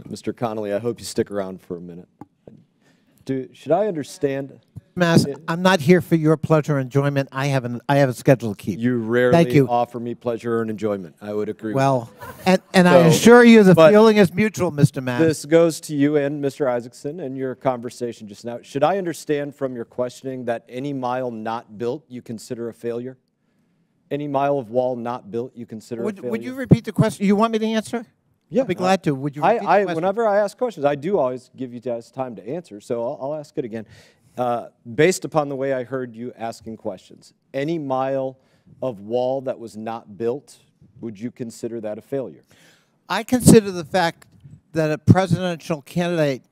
Mr. Connolly, I hope you stick around for a minute. Should I understand? Mast, I'm not here for your pleasure or enjoyment. I have a schedule to keep. You rarely Thank you. offer me pleasure and enjoyment. I would agree well, with that. And I assure you the feeling is mutual, Mr. Mast. This goes to you and Mr. Isaacson and your conversation just now. Should I understand from your questioning that any mile not built you consider a failure? Any mile of wall not built you consider a failure? Would you repeat the question? You want me to answer? Yeah. I'll be glad to. Would you repeat the question? Whenever I ask questions, I do always give you guys time to answer, so I'll ask it again. Based upon the way I heard you asking questions, any mile of wall that was not built, would you consider that a failure? I consider the fact that a presidential candidate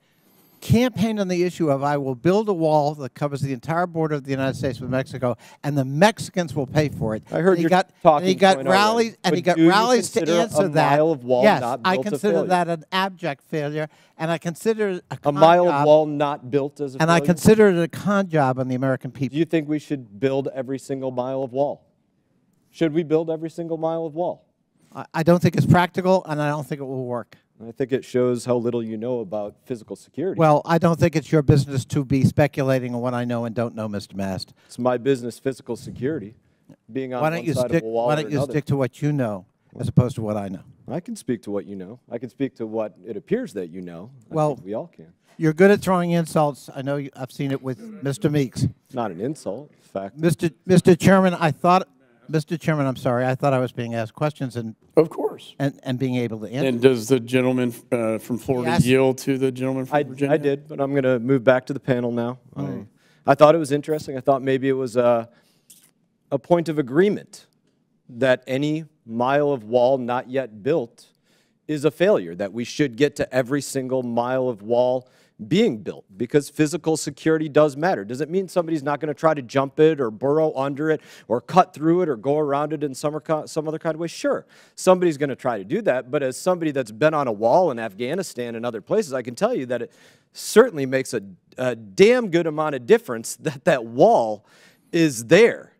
campaigned on the issue of I will build a wall that covers the entire border of the United States with Mexico, and the Mexicans will pay for it. I heard you talking. And he got rallies, to answer that. Mile of wall yes, not built I consider that an abject failure, and I consider it a mile of wall not built as a failure. And I consider it a con job on the American people. Do you think we should build every single mile of wall? Should we build every single mile of wall? I don't think it's practical, and I don't think it will work. I think it shows how little you know about physical security. Well, I don't think it's your business to be speculating on what I know and don't know, Mr. Mast. It's my business, physical security, being on one side of a wall or another. Why don't you stick to what you know as opposed to what I know? I can speak to what you know. I can speak to what it appears that you know. Well, I think we all can. You're good at throwing insults. I know I've seen it with Mr. Meeks. Not an insult, in fact. Mr. Chairman, Mr. Chairman, I'm sorry. I thought I was being asked questions and of course and being able to answer. And does the gentleman from Florida yield to the gentleman from Virginia? I did, but I'm going to move back to the panel now. I thought it was interesting. I thought maybe it was a point of agreement that any mile of wall not yet built is a failure, that we should get to every single mile of wall being built, because physical security does matter. Does it mean somebody's not going to try to jump it or burrow under it or cut through it or go around it in some other kind of way? Sure, somebody's going to try to do that, but as somebody that's been on a wall in Afghanistan and other places, I can tell you that it certainly makes a damn good amount of difference that that wall is there.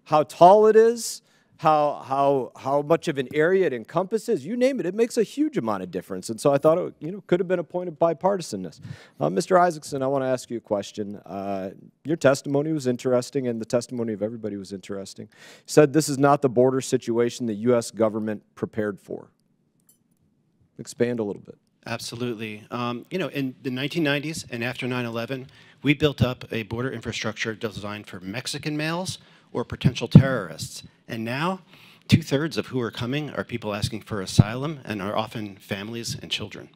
How tall it is, how much of an area it encompasses, you name it, it makes a huge amount of difference. And so I thought it could have been a point of bipartisanness. Mr. Isaacson, I want to ask you a question. Your testimony was interesting, and the testimony of everybody was interesting. You said this is not the border situation the U.S. government prepared for. Expand a little bit. Absolutely. In the 1990s and after 9/11, we built up a border infrastructure designed for Mexican males or potential terrorists. And now, 2/3 of who are coming are people asking for asylum and are often families and children.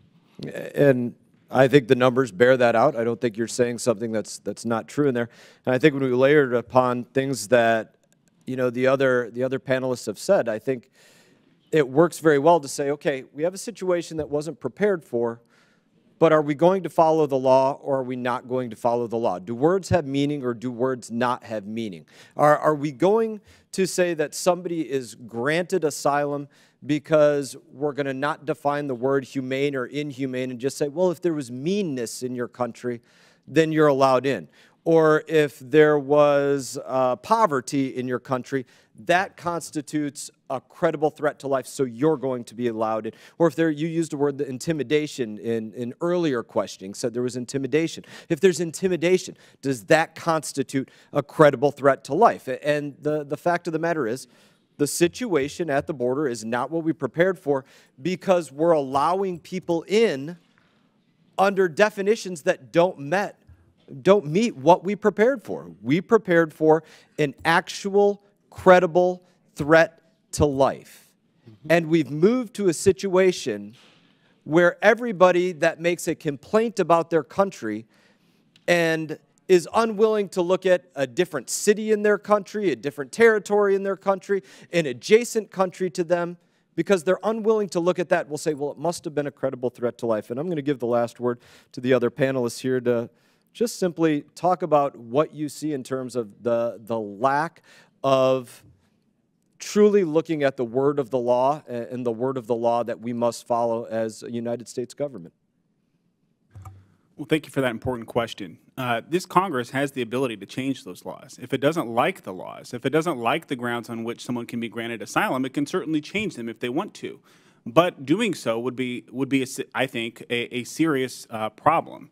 And I think the numbers bear that out. I don't think you're saying something that's not true in there. And I think when we layered upon things that the other panelists have said, I think it works very well to say, okay, we have a situation that wasn't prepared for, but are we going to follow the law or are we not going to follow the law? Do words have meaning or do words not have meaning? Are we going to say that somebody is granted asylum because we're going to not define the word humane or inhumane and just say, well, if there was meanness in your country, then you're allowed in? Or if there was poverty in your country, that constitutes a credible threat to life, so you're going to be allowed in. Or if you used the word intimidation in earlier questioning, said there was intimidation. If there's intimidation, does that constitute a credible threat to life? And the fact of the matter is, the situation at the border is not what we prepared for, because we're allowing people in under definitions that don't meet what we prepared for. We prepared for an actual, credible threat to life. And we've moved to a situation where everybody that makes a complaint about their country and is unwilling to look at a different city in their country, a different territory in their country, an adjacent country to them, because they're unwilling to look at that, will say, well, it must have been a credible threat to life. And I'm going to give the last word to the other panelists here to just simply talk about what you see in terms of the lack of truly looking at the word of the law and the word of the law that we must follow as a United States government. Well, thank you for that important question. This Congress has the ability to change those laws. If it doesn't like the laws, if it doesn't like the grounds on which someone can be granted asylum, it can certainly change them if they want to. but doing so would be I think, a serious problem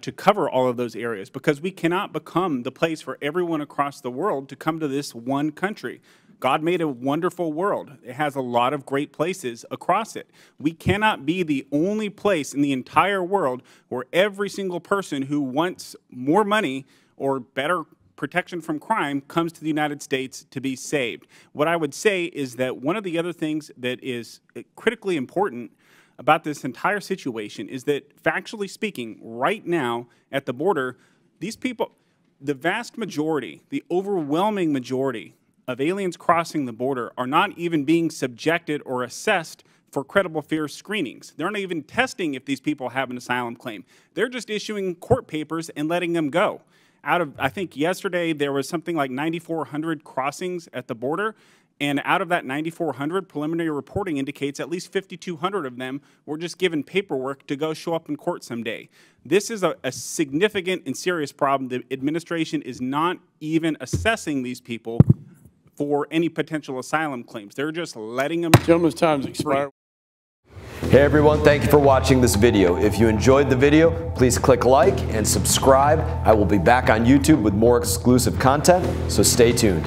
to cover all of those areas, because we cannot become the place for everyone across the world to come to this one country. God made a wonderful world. It has a lot of great places across it. We cannot be the only place in the entire world where every single person who wants more money or better protection from crime comes to the United States to be saved. What I would say is that one of the other things that is critically important about this entire situation is that, factually speaking, right now at the border, these people, the vast majority, the overwhelming majority of aliens crossing the border are not even being subjected or assessed for credible fear screenings. They're not even testing if these people have an asylum claim. They're just issuing court papers and letting them go. Out of, I think yesterday there was something like 9,400 crossings at the border, and out of that 9,400, preliminary reporting indicates at least 5,200 of them were just given paperwork to go show up in court someday. This is a significant and serious problem. The administration is not even assessing these people for any potential asylum claims. They're just letting them. Gentleman's time's expired. Hey everyone, thank you for watching this video. If you enjoyed the video, please click like and subscribe. I will be back on YouTube with more exclusive content, so stay tuned.